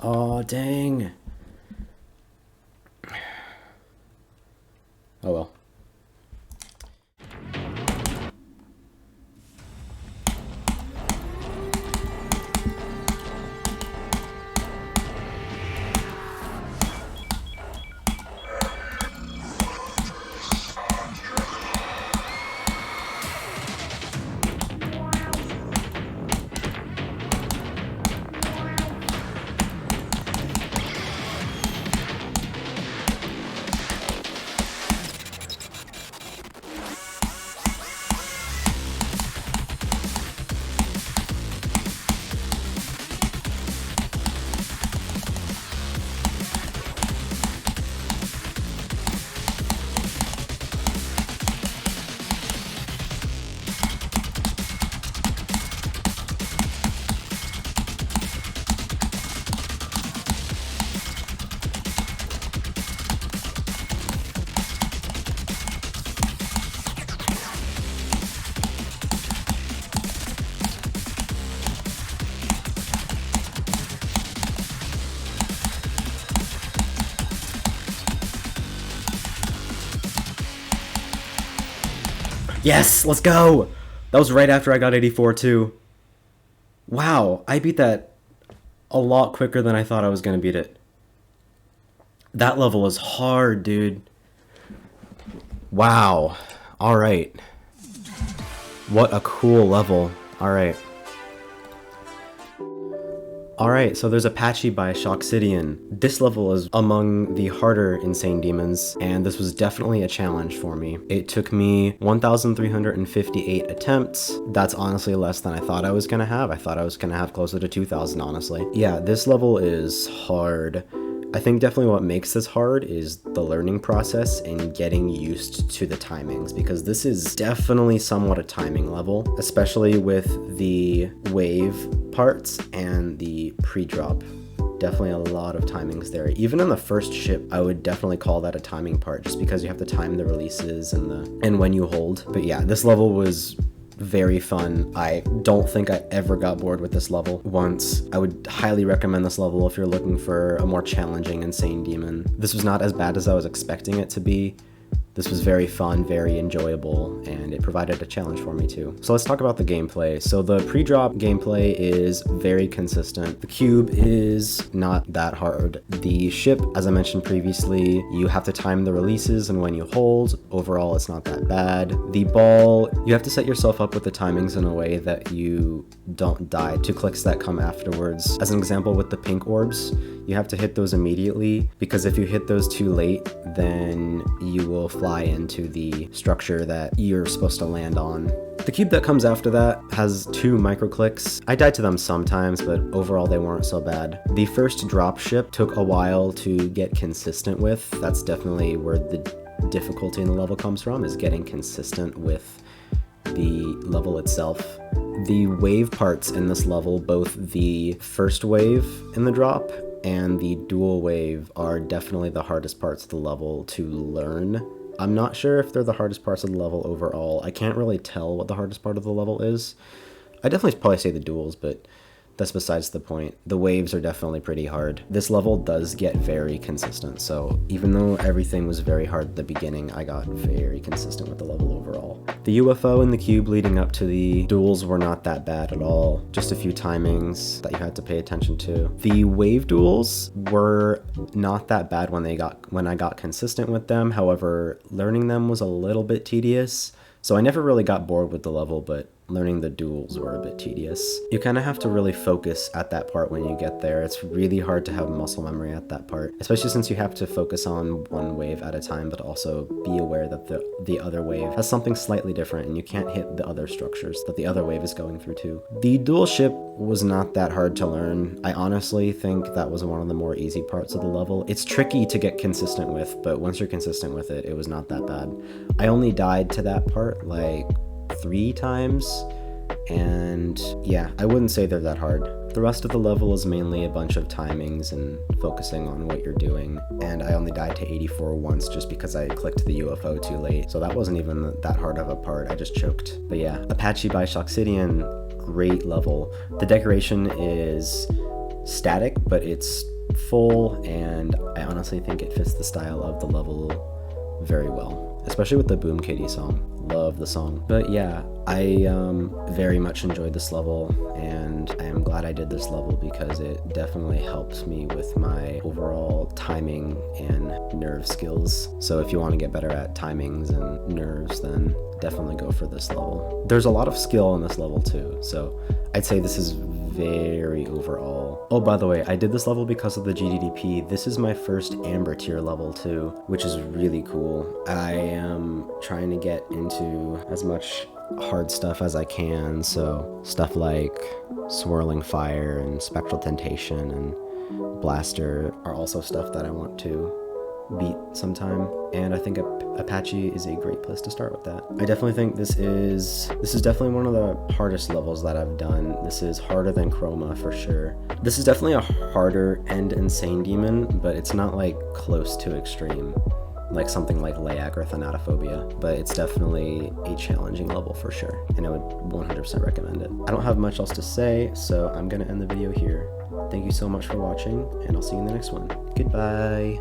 Oh, dang. Oh well. Yes, let's go! That was right after I got 84 too. Wow, I beat that a lot quicker than I thought I was gonna beat it. That level is hard, dude. Wow. Alright. What a cool level. Alright. Alright, so there's Apache by Shocksidian. This level is among the harder Insane Demons, and this was definitely a challenge for me. It took me 1,358 attempts. That's honestly less than I thought I was gonna have. I thought I was gonna have closer to 2,000, honestly. Yeah, this level is hard. I think definitely what makes this hard is the learning process and getting used to the timings, because this is definitely somewhat a timing level, especially with the wave parts and the pre-drop. Definitely a lot of timings there. Even in the first ship, I would definitely call that a timing part, just because you have to time the releases and when you hold. But yeah, this level was very fun. I don't think I ever got bored with this level once. I would highly recommend this level if you're looking for a more challenging Insane Demon. This was not as bad as I was expecting it to be. This was very fun, very enjoyable, and it provided a challenge for me too. So let's talk about the gameplay. So the pre-drop gameplay is very consistent. The cube is not that hard. The ship, as I mentioned previously, you have to time the releases and when you hold. Overall, it's not that bad. The ball, you have to set yourself up with the timings in a way that you don't die to clicks that come afterwards. As an example, with the pink orbs, you have to hit those immediately, because if you hit those too late, then you will fly into the structure that you're supposed to land on. The cube that comes after that has 2 micro clicks. I died to them sometimes, but overall they weren't so bad. The first drop ship took a while to get consistent with. That's definitely where the difficulty in the level comes from, is getting consistent with the level itself. The wave parts in this level, both the first wave in the drop and the dual wave, are definitely the hardest parts of the level to learn. I'm not sure if they're the hardest parts of the level overall. I can't really tell what the hardest part of the level is. I definitely probably say the duels, but that's besides the point. The waves are definitely pretty hard. This level does get very consistent, so even though everything was very hard at the beginning, I got very consistent with the level overall. The UFO and the cube leading up to the duels were not that bad at all. Just a few timings that you had to pay attention to. The wave duels were not that bad when I got consistent with them. However, learning them was a little bit tedious. So I never really got bored with the level, but learning the duels were a bit tedious. You kind of have to really focus at that part when you get there. It's really hard to have muscle memory at that part, especially since you have to focus on one wave at a time, but also be aware that the other wave has something slightly different and you can't hit the other structures that the other wave is going through too. The dual ship was not that hard to learn. I honestly think that was one of the more easy parts of the level. It's tricky to get consistent with, but once you're consistent with it, it was not that bad. I only died to that part like 3 times, and yeah, I wouldn't say they're that hard. The rest of the level is mainly a bunch of timings and focusing on what you're doing, and I only died to 84 once just because I clicked the UFO too late, so that wasn't even that hard of a part. I just choked. But yeah, Apache by Shocksidian, great level. The decoration is static, but it's full, and I honestly think it fits the style of the level very well, especially with the Boom Kitty song. Love the song. But yeah, I very much enjoyed this level, and I am glad I did this level because it definitely helps me with my overall timing and nerve skills. So if you want to get better at timings and nerves, then definitely go for this level. There's a lot of skill in this level too, so I'd say this is very overall. Oh, by the way, I did this level because of the GDDP. This is my first Amber tier level too, which is really cool. I am trying to get into as much hard stuff as I can, so stuff like Swirling Fire and Spectral Temptation and Blaster are also stuff that I want to beat sometime, and I think Apache is a great place to start with that. I definitely think this is definitely one of the hardest levels that I've done. This is harder than Chroma for sure. This is definitely a harder End Insane Demon, but it's not like close to extreme like something like Layak or Thanatophobia, but it's definitely a challenging level for sure, and I would 100% recommend it. I don't have much else to say, so I'm gonna end the video here. Thank you so much for watching, and I'll see you in the next one. Goodbye.